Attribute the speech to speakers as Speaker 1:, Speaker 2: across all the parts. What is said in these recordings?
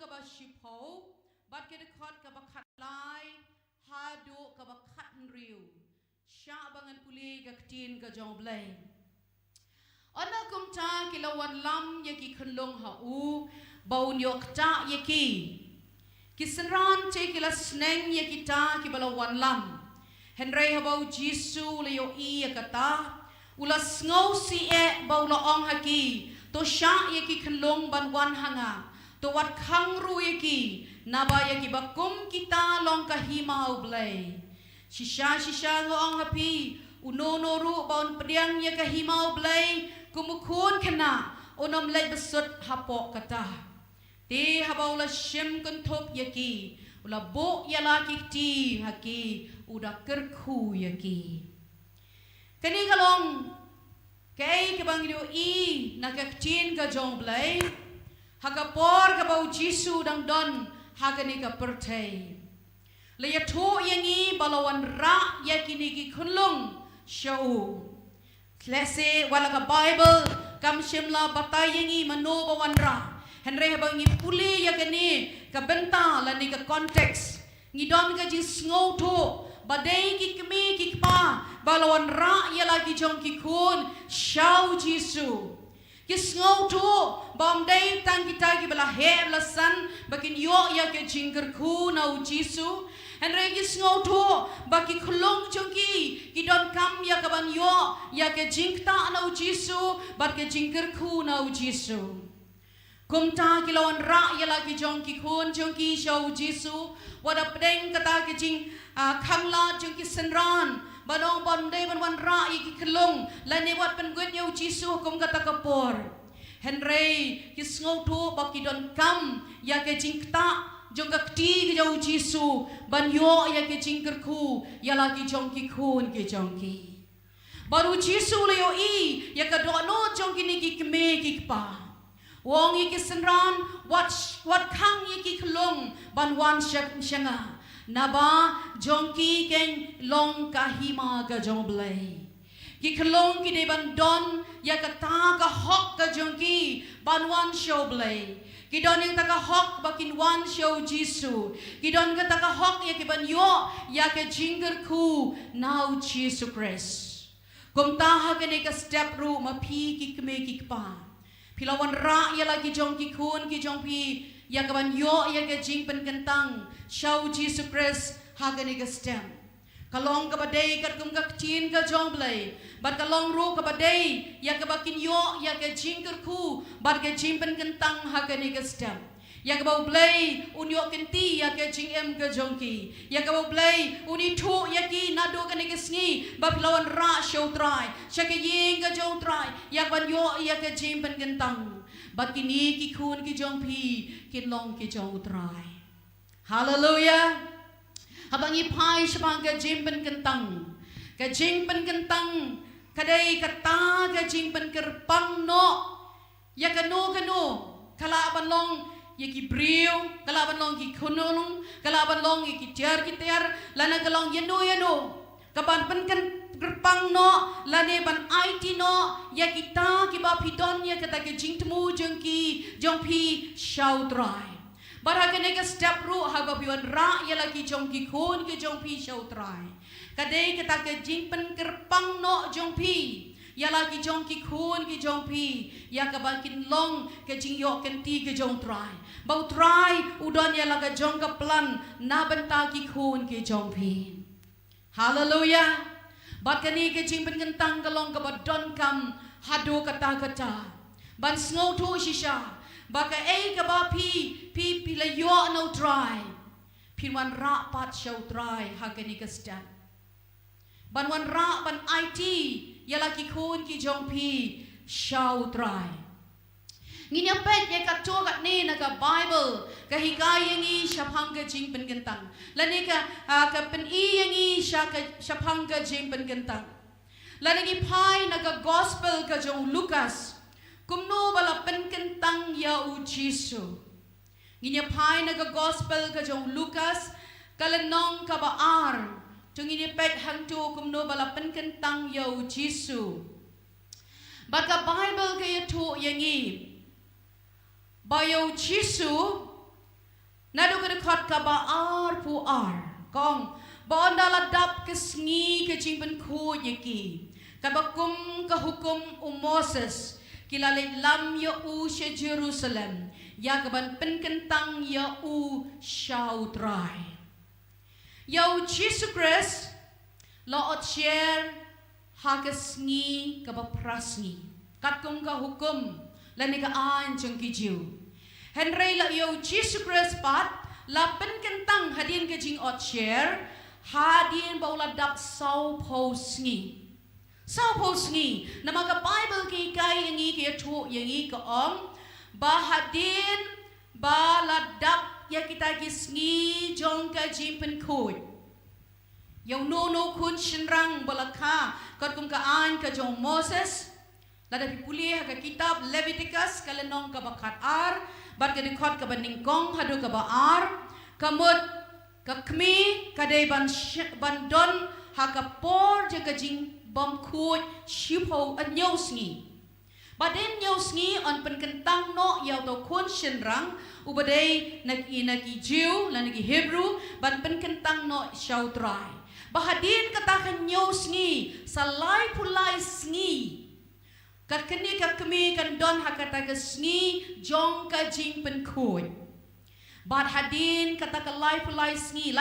Speaker 1: กับชิพาวบัดเกดคอดกับขัดลายฮาดูกับขัดริวชาบังอันปุลีกับจีนกับจงเบลย์อันนั้นกุมจ้ากิลวันลำยากิขันลงหาอูบ่าวยกจ้ายากิกิสรานเจกิลสเนงยากิจ้ากิบลวันลำเห็นไรฮะบ่าวจิสูเลยโอียกตาอุลสงาวซีเอบ่าวละองฮักกีตัวชายากิขันลงบันวันหางาตัววัดขังรูยากินาบายากิบักกุมกิตาลองกะฮิมาอุเบลชิชางองฮัพีอุโนโนรูบ่าวเปรียงยากะฮิมาอุเบลกุมุคูนขณะอุนมเลบสุดฮับปอกตาตีฮับเอาละชิมกันทบยากีอุละโบยาลากิตีฮักกีอุดักเกอร์คูยากีกันนี้ก็ลองแกก็บังดูอีนักจีนก็จงเบลฮักปอร์ก็บ่าวจิสูดังดอนฮักนี่ก็เปิดเทเลยยทูยังงี้บาลวันระยากินี่กิคุณลุงชูและเสวลกับไบเบิลกำชิมลาบัตายยังงี้มโนบวันระเห็นเรื่องบางงี้ปุลียากินี่กับเบนตาและนี่กับคอนเท็กซ์งี้ดอนก็จิสงอทูบัดเดย์กิกมีกิกป้าบาลวันระยาลากิจงกิคุณชาวจิสูกิสงอทูบอมเดย์ตั้งกิตากิบลาเฮบลาสันบักินโยยากิจิงกร์คูนาอุจิสูเห็นเรื่องกิสงอทูบักิขลุ่มจงกีกิดอนคำยากับบันโยยากิจิงตานาอุจิสูบักิจิงกร์คูนาอุจิสูคุมตากิลวันระยาลากิจงกิคุณจงกีชาวอุจิสูวัดเปร่งกตากิจิงขังลาจงกิสันรานบันองบันเดบันวันระอีกิขลุ่มและในวัดเป็นกุญแจอุจิสูคุมกตากปอร์เห็นเรื่องกิสงอทูบักิดอนคำยากิจิงตาจงกักตีกิจงจิสูบันโยยากิจิงกร์คูยาลากิจงกิคุณกิจงกีบารูจิสูเลยโออียากระโดดโนจงกินิกิกเมกิกปาวงยิกิสันรานวัดขังยิกิขลงบันวันเชงานาบาจงกีเก่งลงกะฮิมากะจงเบลกิขลงกิเดบันดอนยากตากะฮอกกะจงกีบันวันโชเบลกิดอนyang taka hok bakin wan show Jisu kidon ka taka hok ya kiban yo ya ke jinger ku now Jesus Christ kum taha ke ne ka step ru ma phi ki kme ki pa philawan ra ya la ki jong ki khun ki jong phi ya ka ban yo ya ke jing pen kentang show Jesus Christ ha ke ne ka step kalong ka badai kat kum ka chin ka jong blai bat kalong ru ka badai ya ka bakin yo ya ka jingker ku bat ka jimpen kentang ha ka ni ka stem ya ka bau blai un yo kenti ya ka jing em ka jong ki ya ka bau blai uni thu ya ki na do ka ni ka sngi bat lawan ra show try sha ka ying ka jong try ya ban yo ya ka jimpen kentang bat kini ki khun ki jong phi kin long ki jong try hallelujah habang ipai sabang ka jimpen kentang ka jimpen kentang kadai kata ka jimpen kerpang no ya kanu kala ban long ya ki brio kala ban long ki khunong kala ban long ki tiar lana kalong yano kaban pen kan kerpang no lane ban IT no ya kita ki ba pidon ya kata ke jingtmu jongpi shout try baragane ka step ru haba piwan ra ya lagi jongki khun ke jongpi shout try kadai kata ke jingpen kerpang no jongpi ya lagi jongki khun ki jongpi ya ka bakin long ke jingyo kenti ke jong try bau try udon ya laga jong ka plan na benta ki khun ki jongpi hallelujah bakani ke jingpen kentang kalong ka badon kam hado kata ban snow tu shisha baka ka ba pi la yo no try pinwan ra pat show try hakani ka stand ban wan ra ban IT ya la ki khun ki jong pi show try nginya pet ye ka to kat ni na ka bible ka hikay yangi shaphang ka jing pen kentang lani ka ka pen I yangi shaphang ka jing pen kentang lani pai na ka gospel ka jong Lucas kumno bala pen kentang ya u Jisu nginya pai na ka gospel ka jong Lucas kalenong ka ba ar tungi ni pet hang tu kumno bala pen kentang ya u Jisu baka bible ka ya tu yangi bayo Jisu Nadu ke dekat ka ba ar pu ar. Kong ba ondala dap ke sngi ke jingpen ko yeki. Ka ba kum ka hukum Moses kilale lam ya u she Jerusalem. Ya ka ban penkentang ya u shautrai. Ya u Jesus Christ la ot share ha ke sngi ka ba prasngi. Kat kum ka hukum la ni ka an jeng ki jiu. Henry la yo Jesus Christ pat la penkentang hadin ke jing ot share hadin baula dap sau posngi nama ka Bible ki kai yangi ke thu yangi ka om ba hadin ba la dap ya kita ki sngi jong ka jing pen khoi yo no kun shinrang balakha kat kum ka an ka jong Moses la da pipuli ka kitab Leviticus kalenong ka bakat ar bat ke dekat ka baningkong hadu ka baar kamut ka kmi kadai ban don ha ka por je ka jing bam khut shipo anyau sngi baden nyau sngi on penkentang no yau to kun shinrang ubadai naki jiu la naki Hebrew ban penkentang no shautrai bahadin kata kan nyau sngi salai pulai sngi kat kini kat kami kan don hakata ke sngi jong ka jing pen khoi bat hadin kata ka lai pulai sngi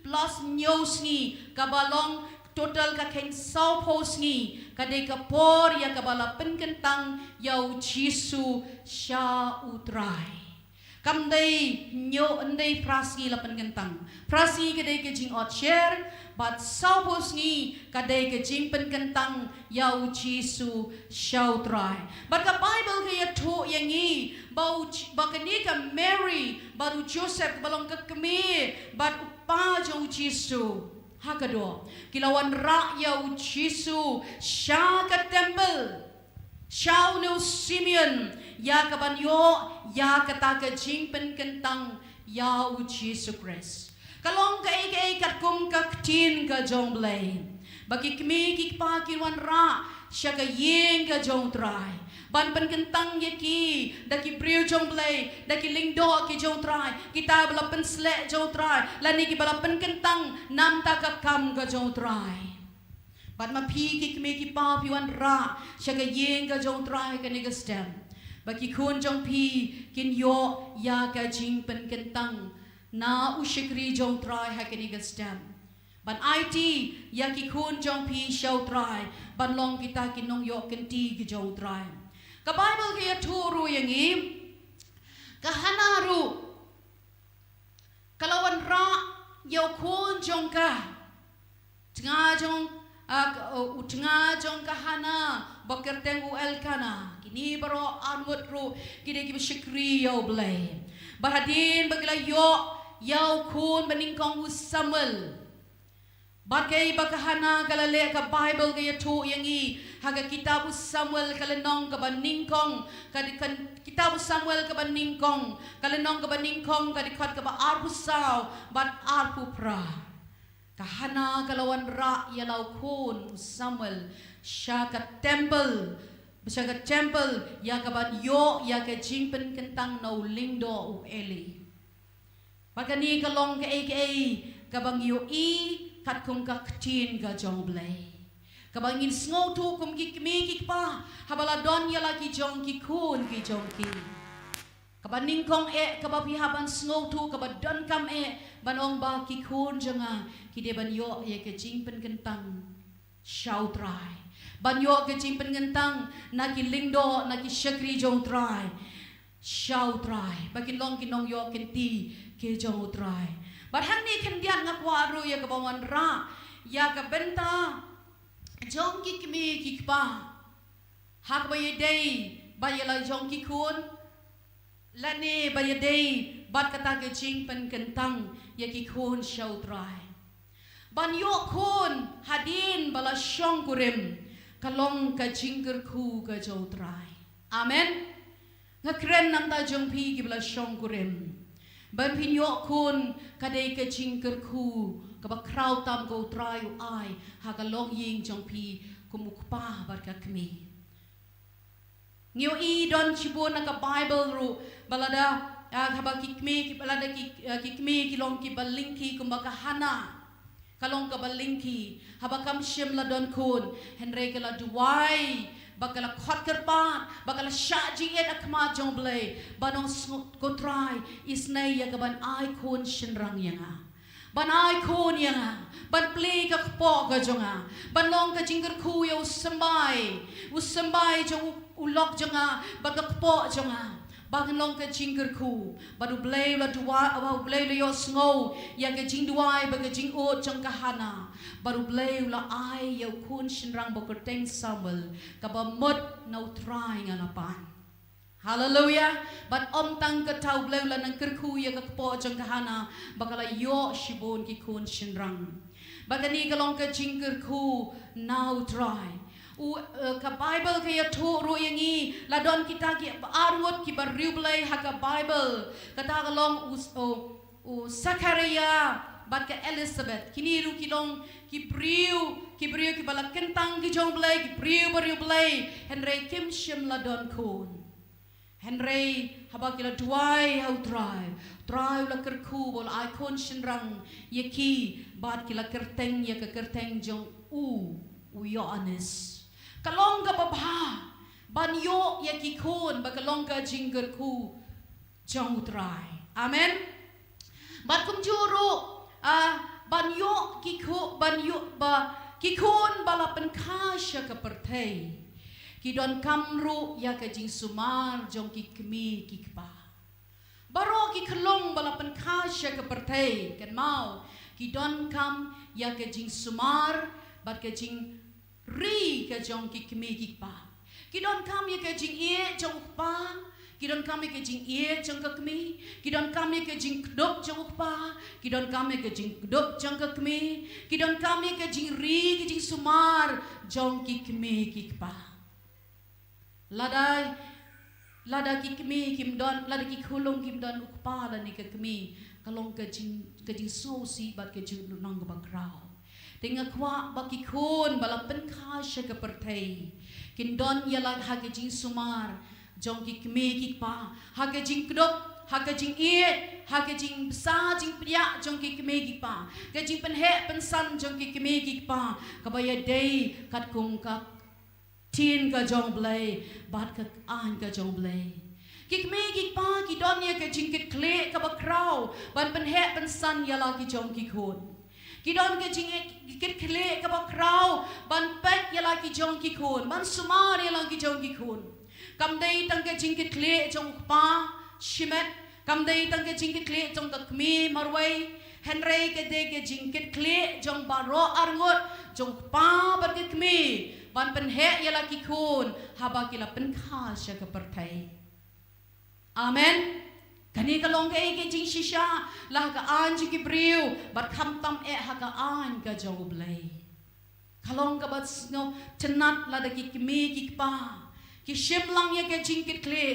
Speaker 1: plus nyo sngi ka balong total ka ken sau po sngi ka de ka por ya ka bala pen kentang yau jisu sha utrai kam dei nyo andei prasgi la pen kentang prasgi ka de ke jing ot share bat sau po sngi kadai ke jing pen kentang yau jisu shautrai bat ka Bible ke ya thu yangi bau bakani ka Mary baru Joseph balong ka kemi bat upa jong jisu hakado kilawan ra yau jisu sha ka temple shau no Simeon ya ka banyo ya kata ka jing pen kentang yau jisu Christ kalong ka kat kum ka tin ka jong blay bagi kmi ki pa ki wan ra sya ka yeng ka jong try ban pen kentang yaki daki brio jong blay daki lingdo ki jong try kita bala pen sle jong try lani ki bala pen kentang nam ta ka kam ka jong try ban ma pi ki kmi ki pa pi wan ra sya ka yeng ka jong try ka ni ka stem bagi kun jong pi kin yo ya ka jing pen kentang na ushikri jong try hakini ka stem ban IT yaki kun jong pi show try ban long kita kinong yo kenti ki jong try ka Bible ki turu yangi ka hanaru kalawan ra yo kun jong ka tnga jong ka hana bakerteng UL kana kini baro anwat ru kide ki shikri yo blay bahadin bagila yo yau kun beningkong Samuel bagai bakahana kalale ka Bible kaya tu yangi haga kitab Samuel kalenong ka beningkong kadikan kitab Samuel ka beningkong kalenong ka beningkong kadikat ka ba arbusau bat arpupra kahana kalawan ra yalau kun Samuel syaka temple ya ka ban yo ya ka jingpen kentang no lingdo u eli Pagani kalong ka kabang yo kat kum ka ktin ka jong blay kabang in sngo tu kum ki kmi pa habala don ya lagi jong ki kun ki jong ki kabaning kong kabapi haban sngo tu kabadon kam banong ba ki kun jonga ki de ban yo ye ke jingpen kentang shautrai ban yo ke jingpen kentang na ki lingdo na ki shakri jong trai shautrai bakin long kinong yo kenti ke jong utrai but hang ni kendian ngakwaru ya ka bawan ra ya ka benta jong ki kmi ki pa hak ba yedei ba yela jong ki kun lani ba yedei bat kata ke jing pen kentang ya ki kun shautrai ban yo kun hadin bala shong kurim kalong ka jingker ku ka jautrai amen ngakren nam ta jong pi ki bala shong kurim ban pin yo kun kadai ka jingker ku ka ba kraw tam go try ai ha ka long ying jong pi kumukpa bar ka kmi ngio I don chibo na ka Bible ru balada haba kikme ki balada kikme ki long ki balingki kumbaka hana kalong ka balingki haba kam shim la don kun henre kala duwai bakala khot kerpan bakala shaji et akma jongle banong ko try isnai ya kaban ai kun shinrang yanga ban ai kun yanga ban play ka po ka jonga ban long ka jingger khu yo sambai jong ulok jonga bak po jonga bang long ka jingger khu badu blay la duwa about blay la yo snow ya ka jing duai ba ka jing o jong ka hana baru blay la ai yo kun shinrang bokoteng samuel ka ba mot no trying anapan hallelujah but om tang ka tau blay la nang kerku ya ka po jong ka hana bakala yo shibon ki kun shinrang bagani ka long ka jingger khu now try ka Bible kaya turo yangi ladon kita ki arwot ki bariu blay ha ka Bible kata kalong Zakaria bat ka Elizabeth kiniru kilong ki briu ki balak kentang ki jong blay ki briu bariu blay Henry kim shim ladon kun Henry haba kila duai how try la kerku bol icon shinrang yaki bat kila kerteng ya ka kerteng jong yo anis kalong ka babha banyo ya kikun bakalong ka jingger ku jong try amen bat kum juro banyo kiku banyo ba kikun balapan kasya ka pertay kidon kamru ya ka jing sumar jong kikmi kikpa baro kikalong balapan kasya ka pertay kan mau kidon kam ya ka jing sumar bat ka jing ri ka jong ki kmi ki pa kidon kam ye ka jing e jong pa kidon kam ye ka jing e jong ka kmi kidon kam ye ka jing kdok jong pa kidon kam ye ka jing kdok jong ka kmi kidon kam ye ka jing ri ki jing sumar jong ki kmi ki pa lada ki kmi kim don lada ki khulong kim don ukpa la ni ka kmi kalong ka jing so si bat ka jing nang ba krao Tinga kwa baki kun balapan kasya ka pertay. Kindon yalang hagajing sumar. Jong ki kme ki pa. Hagajing kdok. Hagajing iit. Hagajing sa jing priya. Jong ki kme ki pa. Gajing penhe pensan. Jong ki kme ki pa. Kabaya day. Kat kung ka. Tin ka jong blay. Bat ka an ka jong blay. Kikme ki pa. Kidon ya ka jing kit kle ka bakraw. Ban penhe pensan yalang ki jong ki kun. Kidon ke jing kit kle ka ba kraw ban pet yala ki jong ki kun ban sumar yala ki jong ki kun kam dei tang ke jing kit kle jong pa shimet kam dei tang ke jing kit kle jong ka kmi marwai henry ke de ke jing kit kle jong ba ro arngot jong pa bar ke kmi ban pen he yala ki kun haba ki la pen kha sha ka perthai amen Kani kalong ka ke jing shisha lah ka an ji ki briu bat kham tam e ha ka an ka jong blai kalong ka bat no tenat la da ki kmi ki pa ki shim lang ya ke jing ki kle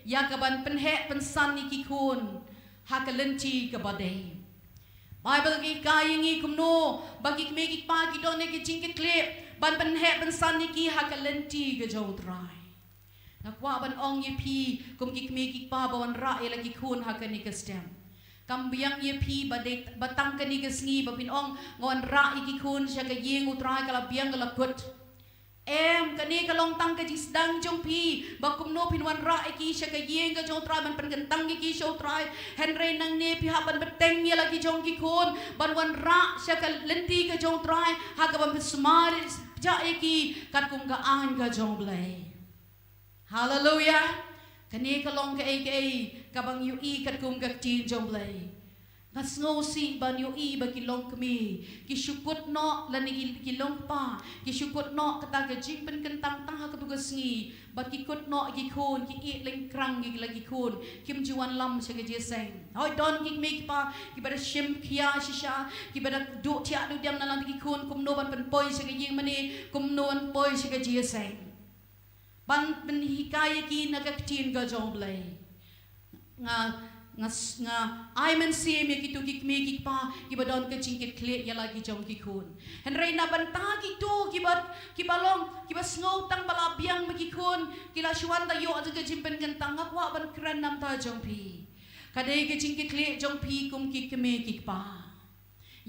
Speaker 1: ya ka ban pen he pen san ni ki kun ha ka lenti ka bade Bible ki ka yingi kumno ba ki kmi ki pa ki don ke jing ki kle ban pen he pen san ni ki ha ka lenti ka jong trai Nakwa ban ong ye pi kum ki kmi ki pa bawan ra ela ki kun ha kani ka stem kambiang ye pi batang kani ka sngi ba pin ong ngon ra ki kun sya ka yeng utrai kala biang kala kut kani ka long tang ka jis dang jong pi ba kum no pin wan ra ki sya ka yeng ka jong trai ban pen gantang ki sya utrai henry nang ne pi ha ban beteng ye la ki jong ki kun ban wan ra sya ka lenti ka jong trai ha ka ban smar ja ki kat kum ka an ka jong blai Hallelujah. Kani kalong ka kabang yu kat kum ka tin jong blay. Ngas ngosi ban yu ba kilong kami. Kisukot no lani kilong pa. Kisukot no kata ka jing pen kentang tang ha katugas ngi. Bat kikot no kikun ki leng krang gi lagi kun. Kim juan lam sa ka jeseng. Hoy don gi make pa ki bada shim kia shisha ki bada do tia do diam na lang kikun kum no ban pen poi sa ka jing mani kum no an poi sa ka jeseng. Ban penhikaya ki nagaktin ka jong blay nga ay man siya mi kitu kikmi kikpa kibadon ka chingkit kli yala ki jong kikun henry na banta kitu kibalong kibasngaw tang balabyang magikun kila shwanda yo at ka jimpen gantang akwa ban kran nam ta jong pi Kadai ke jing ki klik jong pi kum ki keme ki pa.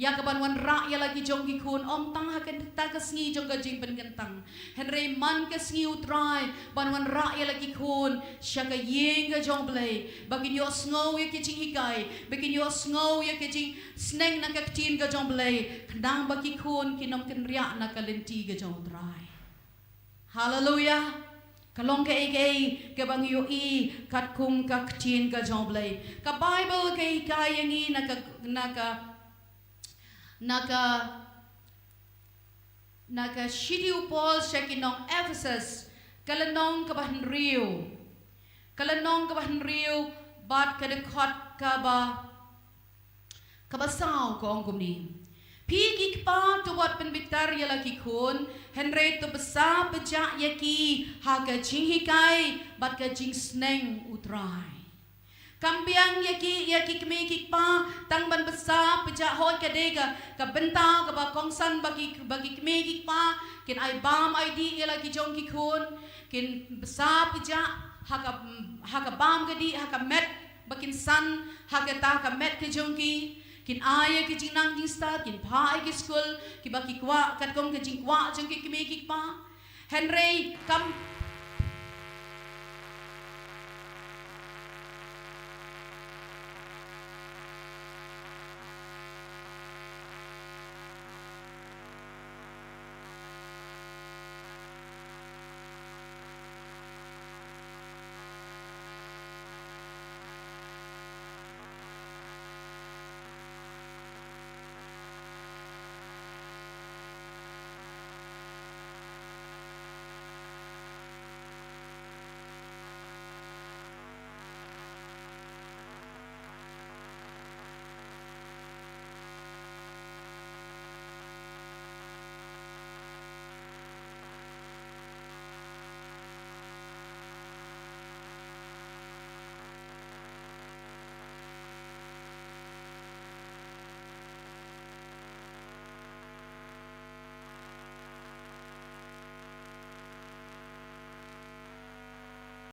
Speaker 1: Ya kaban wan rak ya lagi jong ki kun om tang hakan ta ka sngi jong ka jing pen gentang. Henry man ka sngi utrai ban wan rak ya lagi kun syaka yeng ka jong blai. Bagin yo snow ya ki jing hikai. Bagin yo snow ya ki jing sneng na ka tin ka jong blai. Kendang bagi kun kinom ken riak na ka lenti ka jong utrai. Hallelujah. Kalong ke ke bang yo I kat kum ka tin ka jong blai. Ka Bible ke kai yangi naga shidiu Paul syakinong Ephesus kalanong kabahan riu bat kadekot kabasaw ko ang gumni pigi pa tuwat penbitar yalaki kun henry to besa pejak yaki haga jinghikai bat ka jing sneng utrai Kambiang yaki kemeki pa tang ban besar pejak hoi kadega ka benta ka ba kongsan bagi kemeki pa kin ai bam ID lagi jong ki kun kin besar pejak haka bam gadi haka met bakin san haka ta ka met ke jong ki kin ai ke jing nang jing start kin pa ai ke school ki baki kwa kat kong ke jing kwa jong ki kemeki pa Henry kam